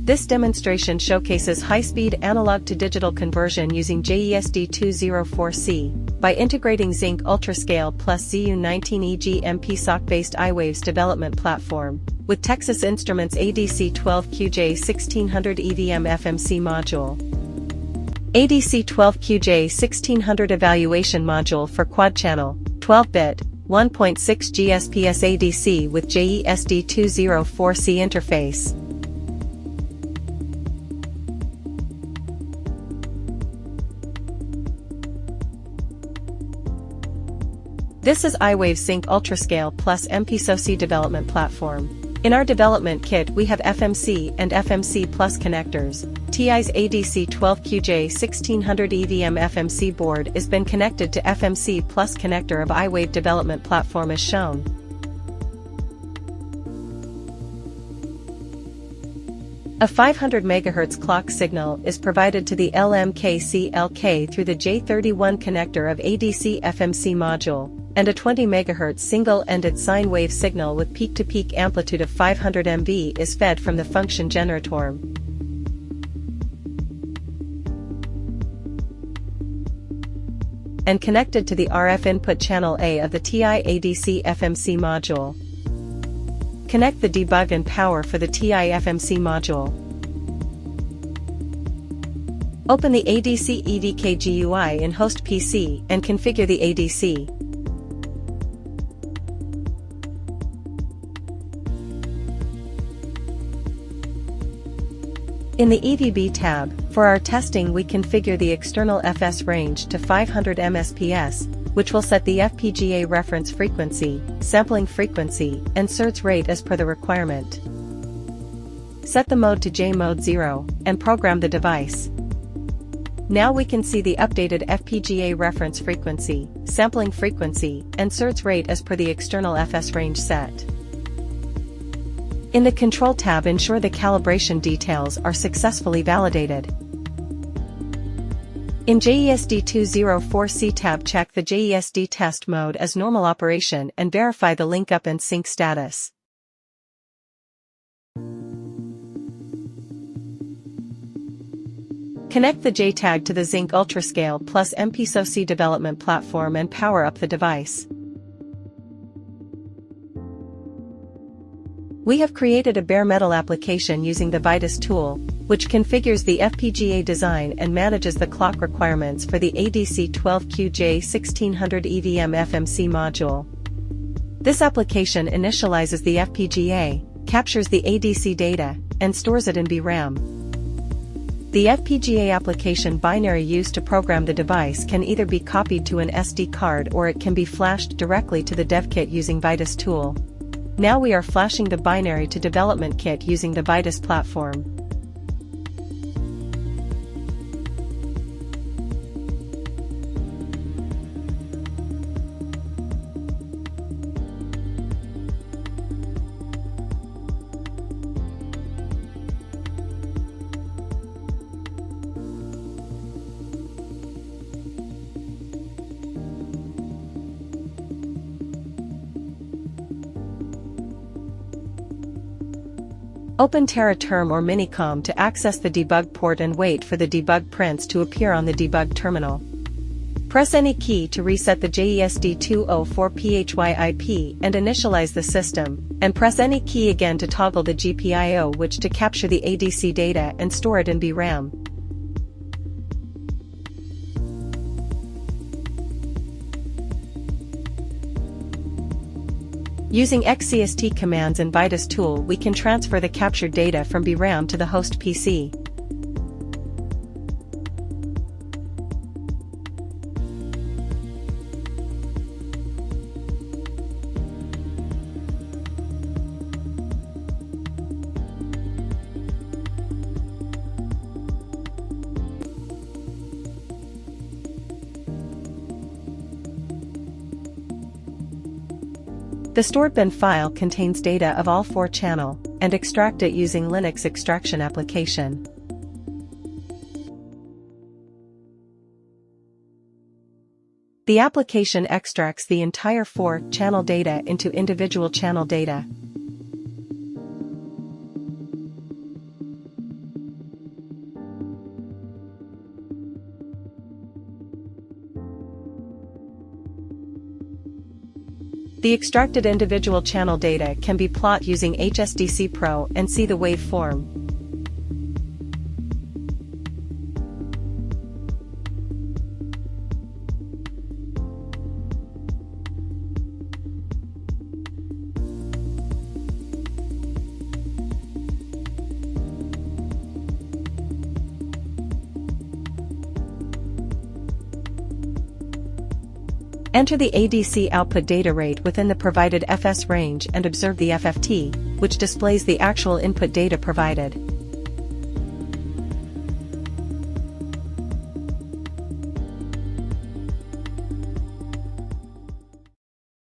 This demonstration showcases high-speed analog-to-digital conversion using JESD204C by integrating Zynq UltraScale plus ZU19EG MPSoC-based iWave's development platform, with Texas Instruments ADC12QJ1600EVM FMC module. ADC12QJ1600 evaluation module for quad-channel, 12-bit, 1.6 GSPS ADC with JESD204C interface. This is iWave's Zynq UltraScale plus MPSoC development platform. In our development kit we have FMC and FMC Plus connectors. TI's ADC12QJ1600EVM FMC board has been connected to FMC Plus connector of iWave development platform as shown. A 500 MHz clock signal is provided to the LMKC-LK through the J31 connector of ADC FMC module, and a 20 MHz single-ended sine wave signal with peak-to-peak amplitude of 500 MV is fed from the function generator. And connected to the RF input channel A of the TI ADC FMC module. Connect the debug and power for the TI FMC module. Open the ADC EDK GUI in host PC and configure the ADC. In the EDB tab, for our testing we configure the external FS range to 500 MSPS, which will set the FPGA reference frequency, sampling frequency, and search rate as per the requirement. Set the mode to JMode 0, and program the device. Now we can see the updated FPGA reference frequency, sampling frequency, and search rate as per the external FS range set. In the Control tab ensure the calibration details are successfully validated. In JESD204C tab check the JESD test mode as normal operation and verify the link up and sync status. Connect the JTAG to the Zynq UltraScale plus MPSoC development platform and power up the device. We have created a bare metal application using the Vitis tool, which configures the FPGA design and manages the clock requirements for the ADC12QJ1600EVM FMC module. This application initializes the FPGA, captures the ADC data, and stores it in VRAM. The FPGA application binary used to program the device can either be copied to an SD card or it can be flashed directly to the dev kit using Vitis tool. Now we are flashing the binary to development kit using the Vitis platform. Open TerraTerm or Minicom to access the debug port and wait for the debug prints to appear on the debug terminal. Press any key to reset the JESD204PHY IP and initialize the system, and press any key again to toggle the GPIO which to capture the ADC data and store it in VRAM. Using XCST commands in Vitis tool we can transfer the captured data from VRAM to the host PC. The stored bin file contains data of all 4 channel, and extract it using Linux extraction application. The application extracts the entire 4 channel data into individual channel data. The extracted individual channel data can be plotted using HSDC Pro and see the waveform. Enter the ADC output data rate within the provided FS range and observe the FFT, which displays the actual input data provided.